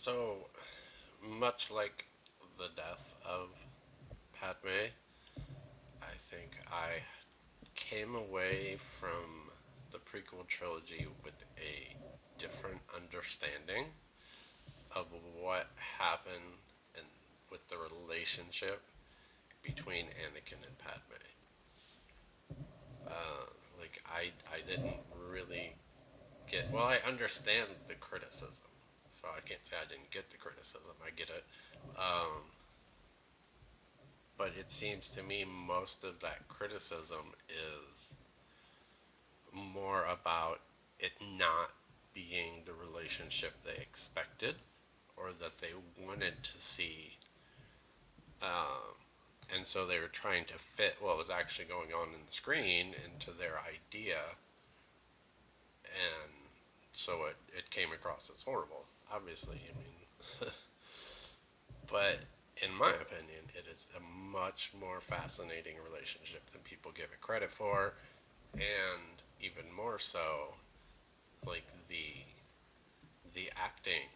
So, much like the death of Padme, I think I came away from the prequel trilogy with a different understanding of what happened and with the relationship between Anakin and Padme. Uh, I didn't really get. Well, I understand the criticism, so I can't say I didn't get the criticism. I get it. Um, but it seems to me most of that criticism is more about it not being the relationship they expected or that they wanted to see. Um, and so they were trying to fit what was actually going on in the screen into their idea, and so it came across as horrible. Obviously, I mean, but in my opinion, it is a much more fascinating relationship than people give it credit for, and even more so, like the acting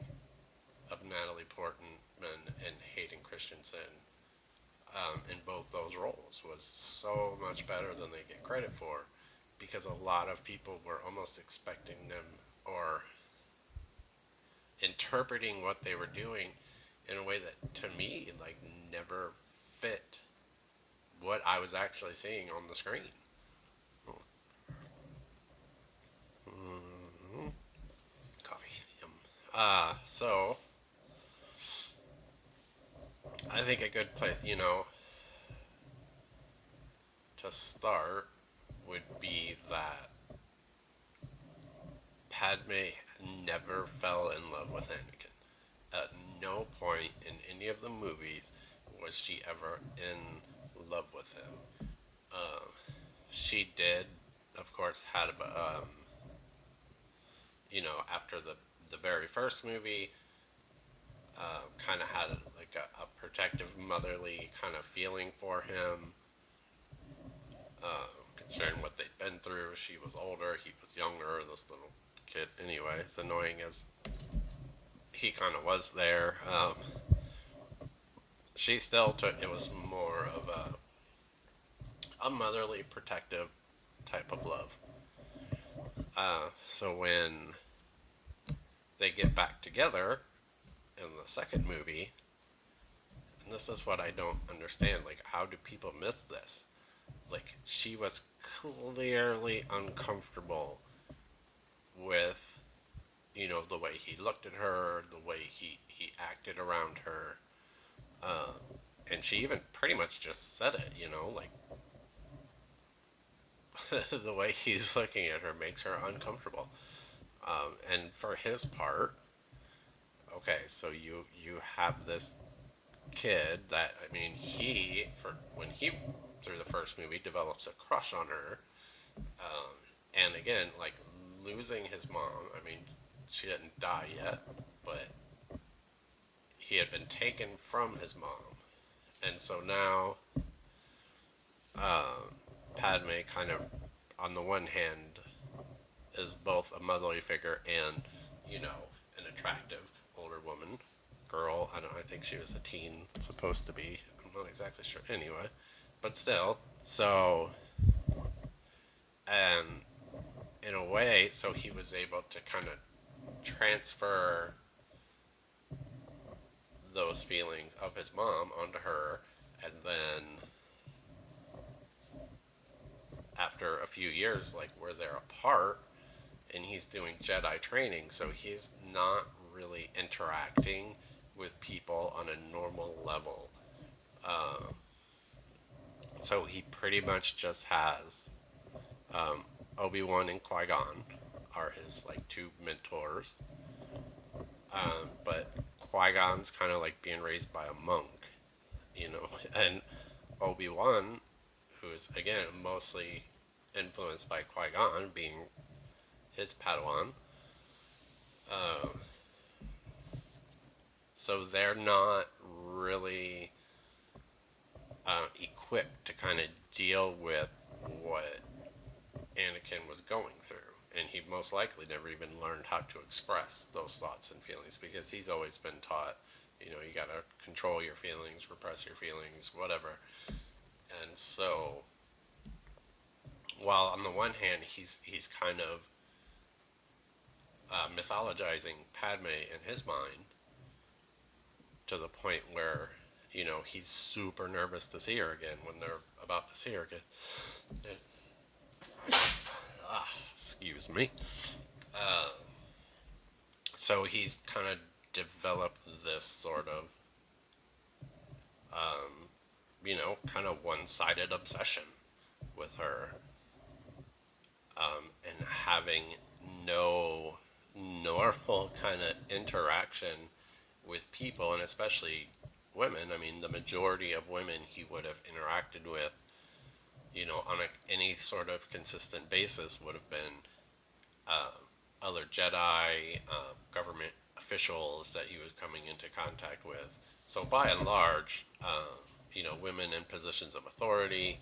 of Natalie Portman and Hayden Christensen in both those roles was so much better than they get credit for, because a lot of people were almost expecting them or interpreting what they were doing in a way that to me like never fit what I was actually seeing on the screen. Mm-hmm. Coffee. Yum. So I think a good place, to start would be that Padme never fell in love with Anakin. At no point in any of the movies was she ever in love with him. Um, she did, of course, had after the very first movie, kind of had like a protective, motherly kind of feeling for him. Considering what they'd been through, she was older, he was younger. This little kid, anyway, as annoying as he kind of was there. She still took it was more of a motherly, protective type of love. So when they get back together in the second movie, and this is what I don't understand, like, how do people miss this? Like, she was clearly uncomfortable with, the way he looked at her, the way he acted around her. Uh, and she even pretty much just said it, like, the way he's looking at her makes her uncomfortable. And for his part, okay, so you have this kid that, I mean, he for when he through the first movie develops a crush on her, um, and again, like, losing his mom. I mean, she didn't die yet, but he had been taken from his mom, and so now uh, Padme kind of, on the one hand, is both a motherly figure and, an attractive older woman, girl. I don't. I think she was a teen, supposed to be. I'm not exactly sure. Anyway, but still. So, and in a way, so he was able to kind of transfer those feelings of his mom onto her, and then after a few years, like, where they're apart, and he's doing Jedi training, so he's not really interacting with people on a normal level. Uh, so he pretty much just has um, Obi Wan and Qui Gon are his like two mentors, but Qui Gon's kind of like being raised by a monk, and Obi Wan, who's again mostly influenced by Qui Gon being his Padawan. Uh, so they're not really equipped to kind of deal with what Anakin was going through. and he most likely never even learned how to express those thoughts and feelings because he's always been taught, you gotta control your feelings, repress your feelings, whatever. And so, while on the one hand he's kind of mythologizing Padme in his mind to the point where he's super nervous to see her again when they're about to see her again. And, excuse me. Uh, so he's kind of developed this sort of kind of one-sided obsession with her, and having no normal kind of interaction with people, and especially women. I mean, the majority of women he would have interacted with, on any sort of consistent basis would have been other Jedi, government officials that he was coming into contact with. So by and large, women in positions of authority,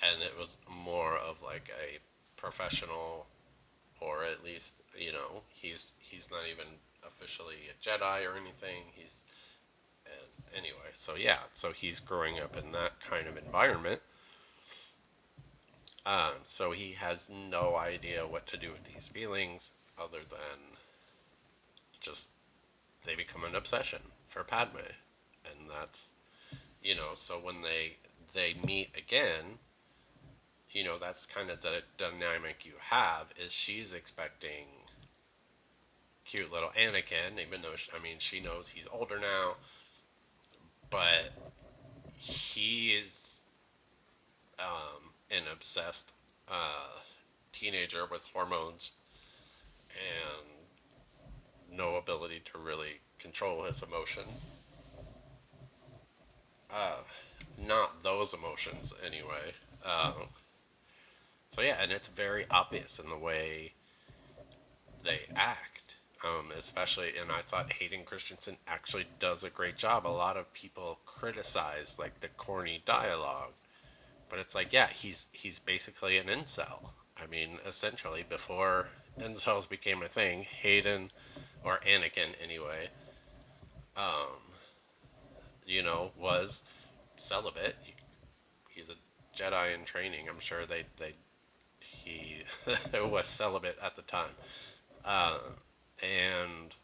and it was more of like a professional, or at least he's not even officially a Jedi or anything. And anyway, so yeah, so he's growing up in that kind of environment. So he has no idea what to do with these feelings other than just they become an obsession for Padme, and that's so when they meet again, that's kind of the dynamic you have is she's expecting cute little Anakin, even though I mean she knows he's older now, but he is an obsessed teenager with hormones and no ability to really control his emotions. Uh, Not those emotions anyway. So yeah, and it's very obvious in the way they act, especially. And I thought Hayden Christensen actually does a great job. A lot of people criticize like the corny dialogue, but it's like, yeah, he's basically an incel. I mean, essentially, before incels became a thing, Hayden, or Anakin anyway, um, was celibate. He's a Jedi in training. I'm sure he was celibate at the time. Uh, and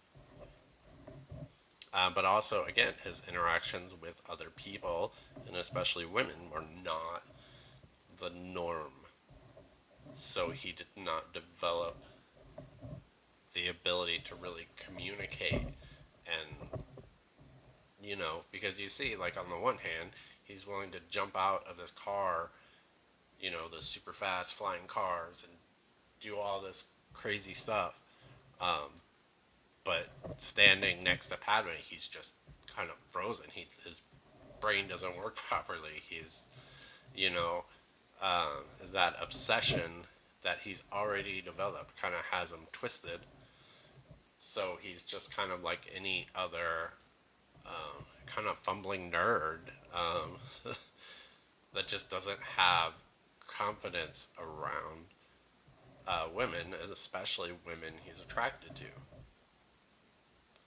but also, again, his interactions with other people, and especially women, were not the norm. So he did not develop the ability to really communicate. And, because you see, like, on the one hand, he's willing to jump out of his car, the super fast flying cars, and do all this crazy stuff. Um, but standing next to Padme, he's just kind of frozen. His brain doesn't work properly. He's, you know, uh, that obsession that he's already developed kind of has him twisted. So he's just kind of like any other kind of fumbling nerd that just doesn't have confidence around women, and especially women he's attracted to.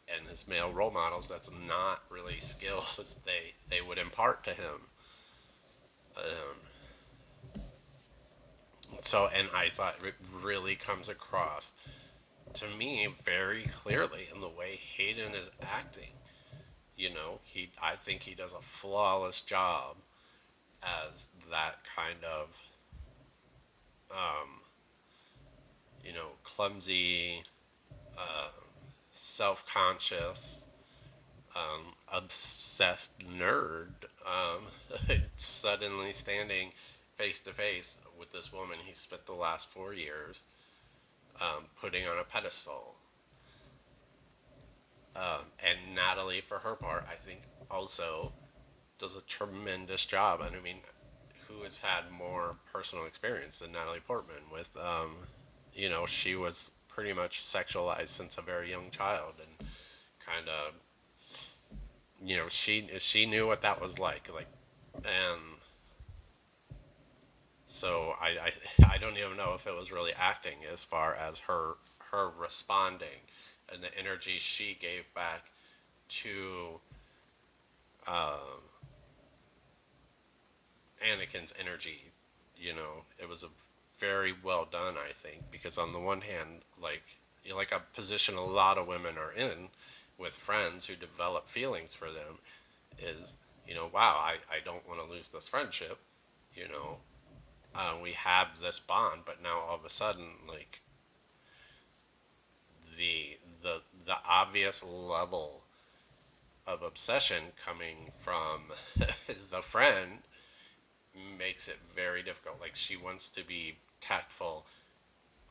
And his male role models, that's not really skills they would impart to him. Um, and I thought it really comes across to me very clearly in the way Hayden is acting. I think he does a flawless job as that kind of, um, clumsy, uh, self-conscious, obsessed nerd, suddenly standing face to face with this woman he spent the last 4 years putting on a pedestal. And Natalie, for her part, I think also does a tremendous job. And I mean, who has had more personal experience than Natalie Portman with, she was pretty much sexualized since a very young child, and kind of, she knew what that was like, and So I don't even know if it was really acting as far as her responding and the energy she gave back to um, Anakin's energy. It was a very well done, I think, because on the one hand, like a position a lot of women are in with friends who develop feelings for them is, wow, I don't want to lose this friendship. You know, we have this bond, but now all of a sudden, like the obvious level of obsession coming from the friend makes it very difficult. Like she wants to be tactful,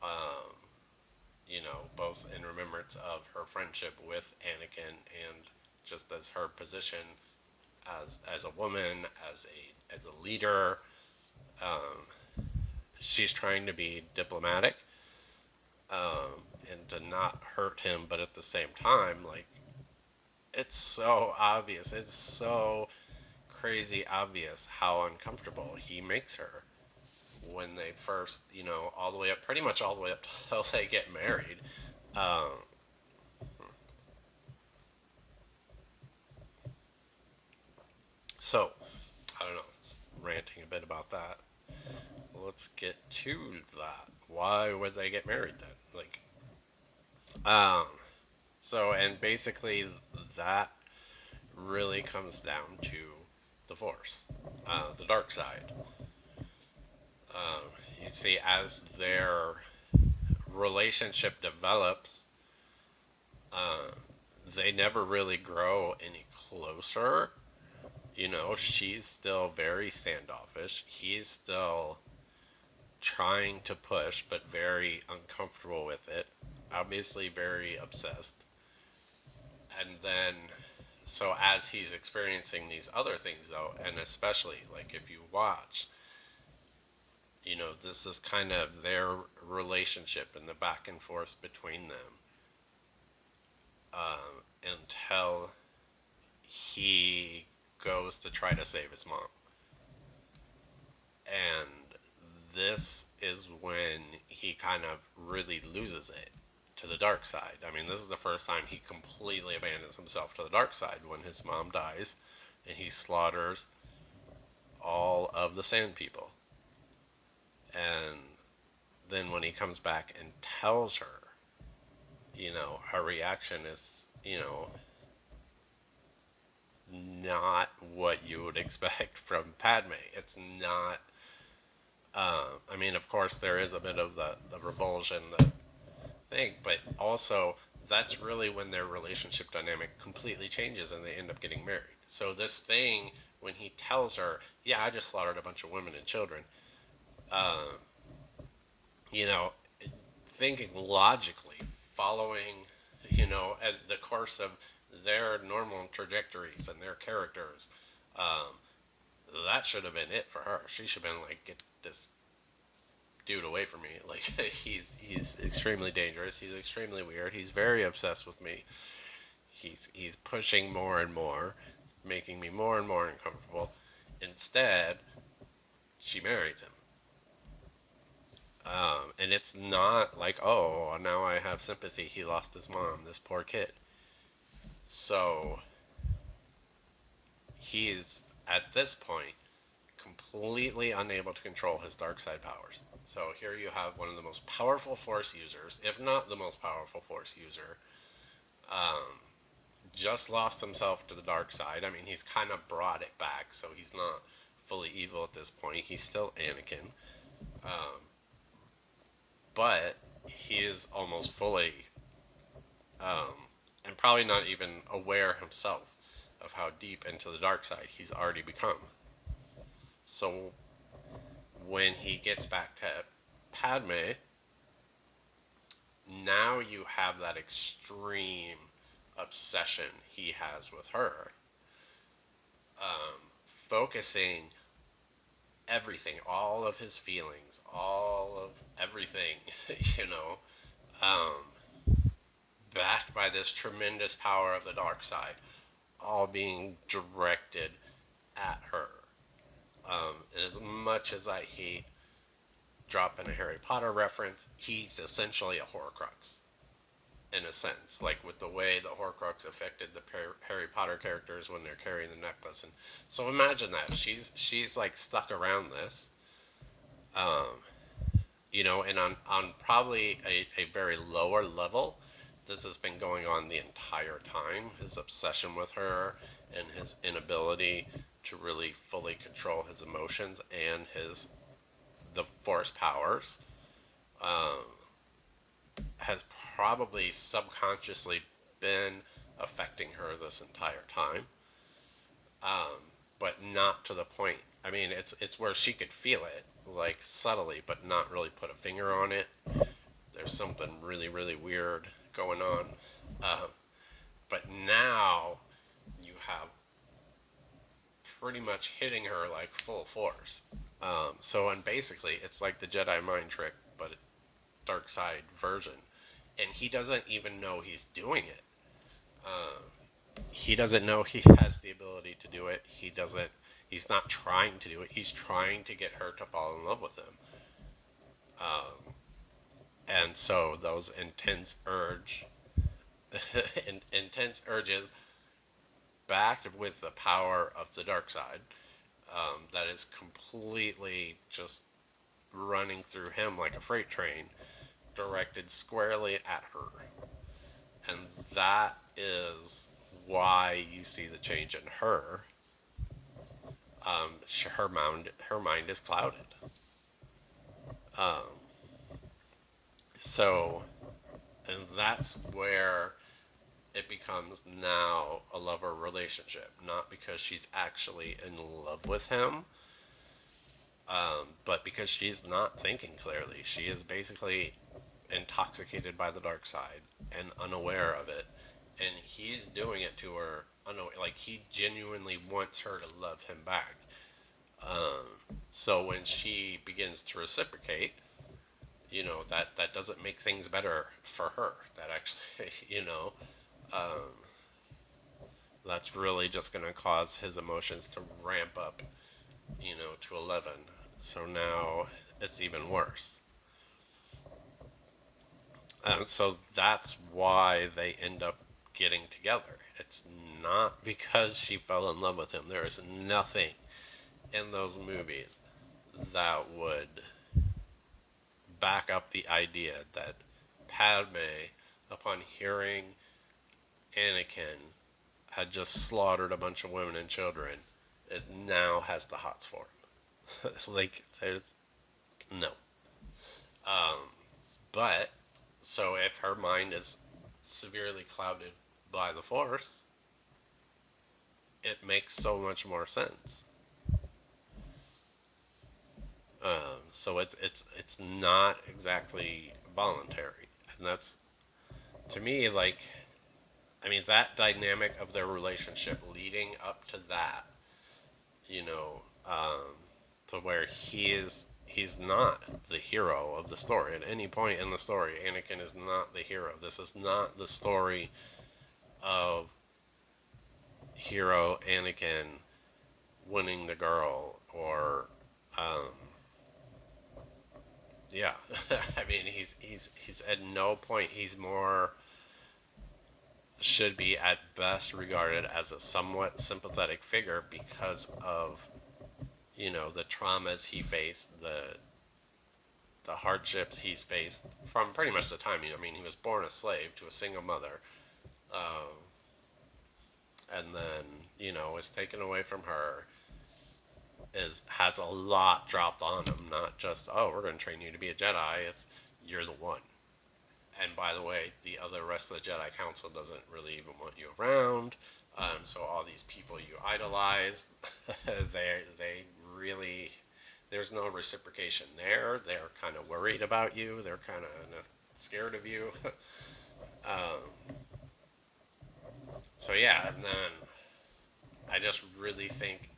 um, both in remembrance of her friendship with Anakin and just as her position as a woman, as a leader. She's trying to be diplomatic, and to not hurt him, but at the same time, like it's so obvious. It's so crazy obvious how uncomfortable he makes her when they first, all the way up, pretty much all the way up till they get married. Um, so, I don't know, ranting a bit about that. Let's get to that. Why would they get married then? Um, and basically that really comes down to the Force, the dark side. You see, as their relationship develops, they never really grow any closer. She's still very standoffish. He's still trying to push, but very uncomfortable with it. Obviously, very obsessed. And then, so as he's experiencing these other things, though, and especially like if you watch, this is kind of their relationship and the back and forth between them, until he goes to try to save his mom. And this is when he kind of really loses it to the dark side. I mean, this is the first time he completely abandons himself to the dark side when his mom dies and he slaughters all of the sand people. And then when he comes back and tells her, her reaction is, not what you would expect from Padme. It's not. I mean, of course, there is a bit of the revulsion, the thing, but also that's really when their relationship dynamic completely changes and they end up getting married. So this thing, when he tells her, "Yeah, I just slaughtered a bunch of women and children," uh, you know, thinking logically, following, at the course of their normal trajectories and their characters, um, that should have been it for her. She should have been like, get this dude away from me. Like he's extremely dangerous. He's extremely weird. He's very obsessed with me. He's pushing more and more, making me more and more uncomfortable. Instead, she marries him. And it's not like, oh, now I have sympathy. He lost his mom, this poor kid. So he's at this point completely unable to control his dark side powers. So here you have one of the most powerful Force users, if not the most powerful Force user, um, just lost himself to the dark side. I mean, he's kind of brought it back, so he's not fully evil at this point. He's still Anakin, um, but he is almost fully, um, and probably not even aware himself of how deep into the dark side he's already become. So when he gets back to Padme, now you have that extreme obsession he has with her, focusing everything, all of his feelings, all of everything, you know, um, backed by this tremendous power of the dark side, all being directed at her. And as much as I hate drop in a Harry Potter reference, he's essentially a Horcrux in a sense, like with the way the Horcrux affected the Harry Potter characters when they're carrying the necklace. And so imagine that she's like stuck around this, um, and on probably a very lower level, this has been going on the entire time. His obsession with her and his inability to really fully control his emotions and his the force powers um, has probably subconsciously been affecting her this entire time, but not to the point. I mean, it's where she could feel it, like subtly, but not really put a finger on it. There's something really, really weird going on. Uh, but now you have pretty much hitting her like full force. And basically, it's like the Jedi mind trick, but dark side version. And he doesn't even know he's doing it. He doesn't know he has the ability to do it. He's not trying to do it. He's trying to get her to fall in love with him. And so those intense urges, backed with the power of the dark side, that is completely just running through him like a freight train, directed squarely at her. And that is why you see the change in her. Her mind is clouded. Um, so, and that's where it becomes now a lover relationship, not because she's actually in love with him, but because she's not thinking clearly. She is basically intoxicated by the dark side and unaware of it, and he's doing it to her unaware. Like he genuinely wants her to love him back. So when she begins to reciprocate, that doesn't make things better for her. That actually, that's really just going to cause his emotions to ramp up, to 11. So now it's even worse. So that's why they end up getting together. It's not because she fell in love with him. There is nothing in those movies that would back up the idea that Padme, upon hearing Anakin had just slaughtered a bunch of women and children, it now has the hots for him. Like, there's no. But, so if her mind is severely clouded by the Force, it makes so much more sense. So it's not exactly voluntary, and that's to me like I mean that dynamic of their relationship leading up to that, you know, to where he's not the hero of the story at any point in the story. Anakin is not the hero. This is not the story of hero Anakin winning the girl or yeah. I mean he's at no point he's more should be at best regarded as a somewhat sympathetic figure because of the traumas he faced, the hardships he's faced from pretty much the time. I mean, he was born a slave to a single mother, and then is taken away from her. Is has a lot dropped on him. Not just we're going to train you to be a Jedi. It's you're the one. And by the way, the other rest of the Jedi Council doesn't really even want you around. So all these people you idolize, they really there's no reciprocation there. They're kind of worried about you. They're kind of scared of you. So yeah, and then I just really think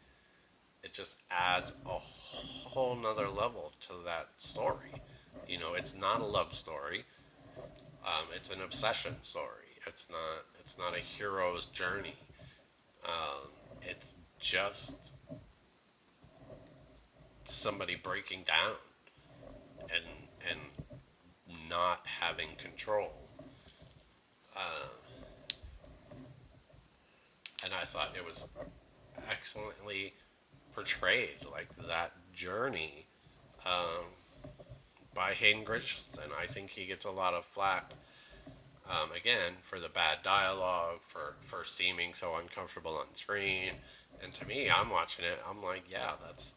it just adds a whole nother level to that story. It's not a love story. It's an obsession story. It's not a hero's journey. It's just somebody breaking down and and not having control. Uh, and I thought it was excellently portrayed, like that journey um, by Hayden Christensen. I think he gets a lot of flack, again, for the bad dialogue, for seeming so uncomfortable on screen. And to me, I'm watching it. I'm like, yeah, that's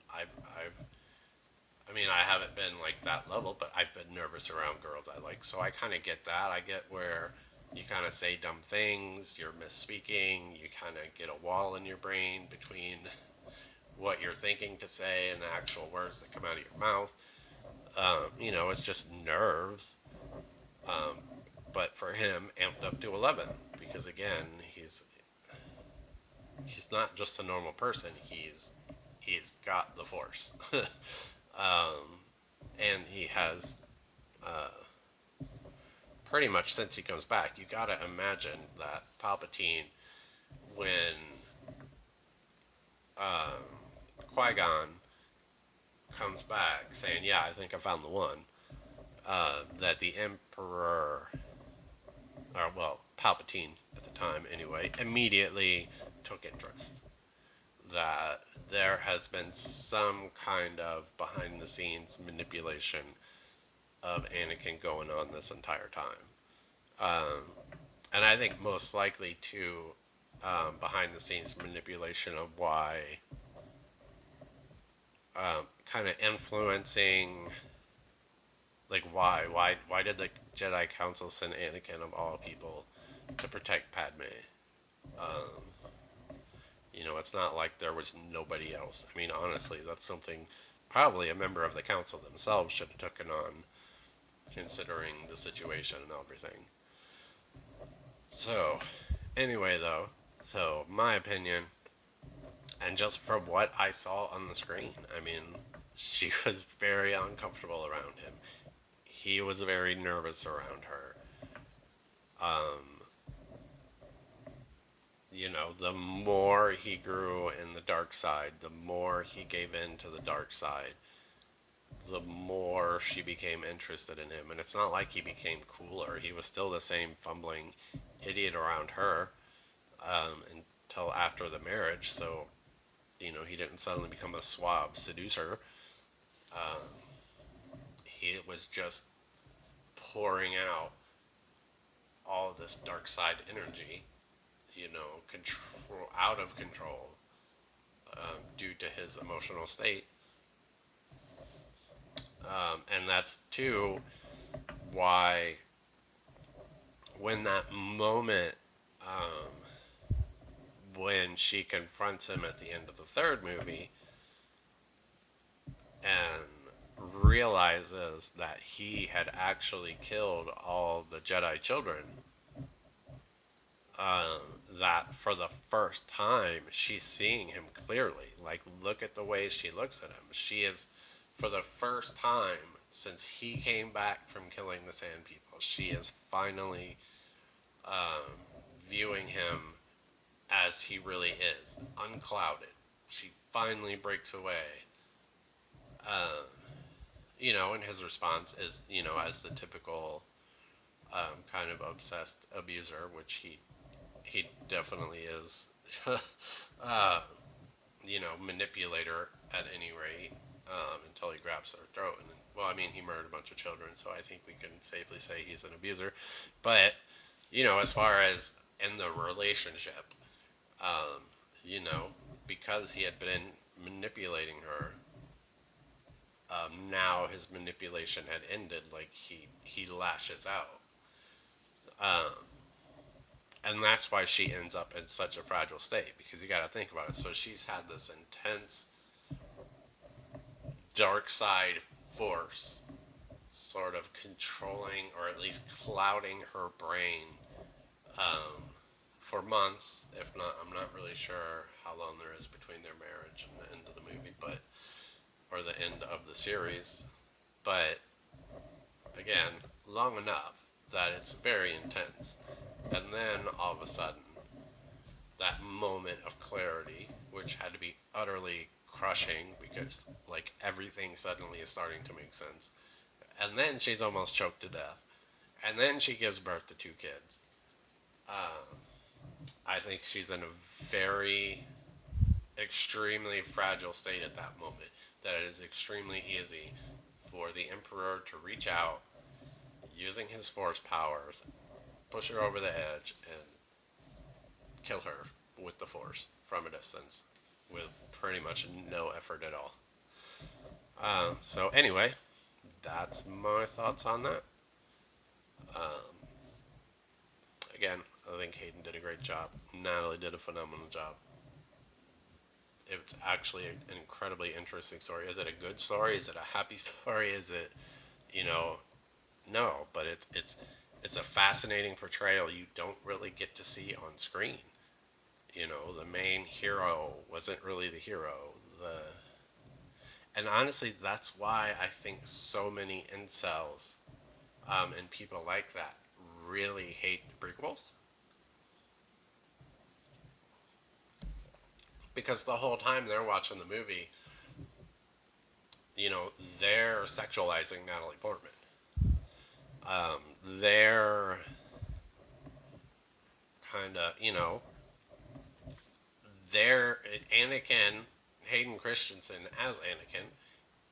I mean, I haven't been like that level, but I've been nervous around girls I like. So I kind of get that. I get where you kind of say dumb things, you're misspeaking, you kind of get a wall in your brain between what you're thinking to say and the actual words that come out of your mouth. It's just nerves. Um, but for him, amped up to 11 because again, he's not just a normal person. He's got the force, and he has uh, pretty much since he comes back. You gotta imagine that Palpatine, when Qui Gon comes back saying, "Yeah, I think I found the one," that the Emperor, or well, Palpatine at the time anyway, immediately took interest. That there has been some kind of behind the scenes manipulation of Anakin going on this entire time. Um, and I think most likely to behind the scenes manipulation of why, kind of influencing, like why did the Jedi Council send Anakin of all people to protect Padme? Um, it's not like there was nobody else. I mean, honestly, that's something probably a member of the council themselves should have taken on, considering the situation and everything. So, anyway, though, so my opinion, and just from what I saw on the screen, I mean, she was very uncomfortable around him. He was very nervous around her. Um, the more he grew in the dark side, the more he gave in to the dark side, the more she became interested in him. And it's not like he became cooler. He was still the same fumbling idiot around her, until after the marriage. So, he didn't suddenly become a suave seducer. Um, he was just pouring out all this dark side energy, control out of control, due to his emotional state. And that's too why when that moment, when she confronts him at the end of the third movie and realizes that he had actually killed all the Jedi children, that for the first time she's seeing him clearly. Like, look at the way she looks at him. She is, for the first time since he came back from killing the Sand People, she is finally um, viewing him as he really is, unclouded. She finally breaks away. Um, and his response is, as the typical kind of obsessed abuser, which he definitely is. uh, Manipulator at any rate, until he grabs their throat. And well, I mean, he murdered a bunch of children, so I think we can safely say he's an abuser. But as far as in the relationship, um, you know, because he had been manipulating her, now his manipulation had ended. Like he lashes out, um, and that's why she ends up in such a fragile state. Because you got to think about it. So she's had this intense dark side force sort of controlling or at least clouding her brain, um, for months, if not, I'm not really sure how long there is between their marriage and the end of the movie, but or the end of the series, but again, long enough that it's very intense. And then all of a sudden, that moment of clarity, which had to be utterly crushing because like everything suddenly is starting to make sense. and then she's almost choked to death, and then she gives birth to two kids. Um, I think she's in a very extremely fragile state at that moment. That it is extremely easy for the Emperor to reach out using his force powers, push her over the edge, and kill her with the force from a distance with pretty much no effort at all. So, anyway, that's my thoughts on that. Um, Again, I think Hayden did a great job. Natalie did a phenomenal job. It's actually an incredibly interesting story. Is it a good story? Is it a happy story? Is it, you know, no, but it's a fascinating portrayal you don't really get to see on screen. The main hero wasn't really the hero. The And honestly, that's why I think so many incels and people like that really hate the prequels, because the whole time they're watching the movie, you know, they're sexualizing Natalie Portman. They're kind of, they're Anakin, Hayden Christensen as Anakin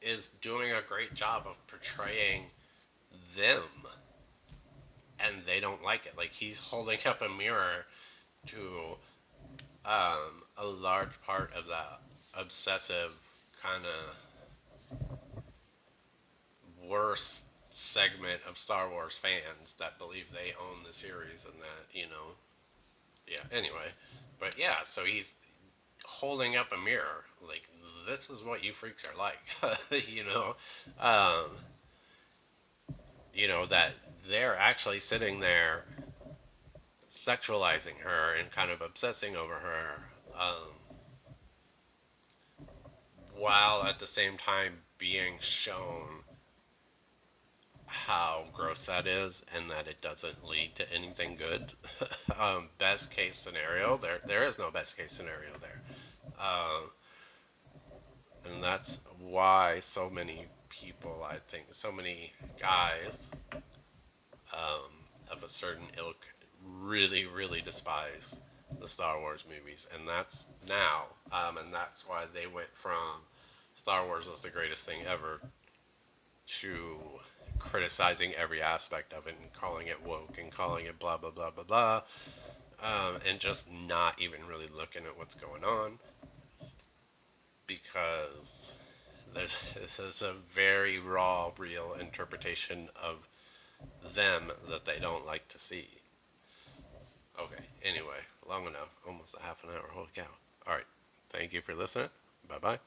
is doing a great job of portraying them, and they don't like it. Like, he's holding up a mirror to a large part of that obsessive kind of worst segment of Star Wars fans that believe they own the series and that, yeah, anyway. But yeah, so he's holding up a mirror. Like, this is what you freaks are like, you know? Um, that they're actually sitting there sexualizing her and kind of obsessing over her, while at the same time being shown how gross that is and that it doesn't lead to anything good. Best case scenario, there is no best case scenario there. Um, and that's why so many people, I think, so many guys of a certain ilk really, really despise the Star Wars movies. And that's now. And that's why they went from Star Wars was the greatest thing ever to criticizing every aspect of it and calling it woke and calling it blah blah blah blah blah, and just not even really looking at what's going on, because there's a very raw, real interpretation of them that they don't like to see. Okay, anyway, long enough, almost a half an hour. Holy cow! All right, thank you for listening. Bye bye.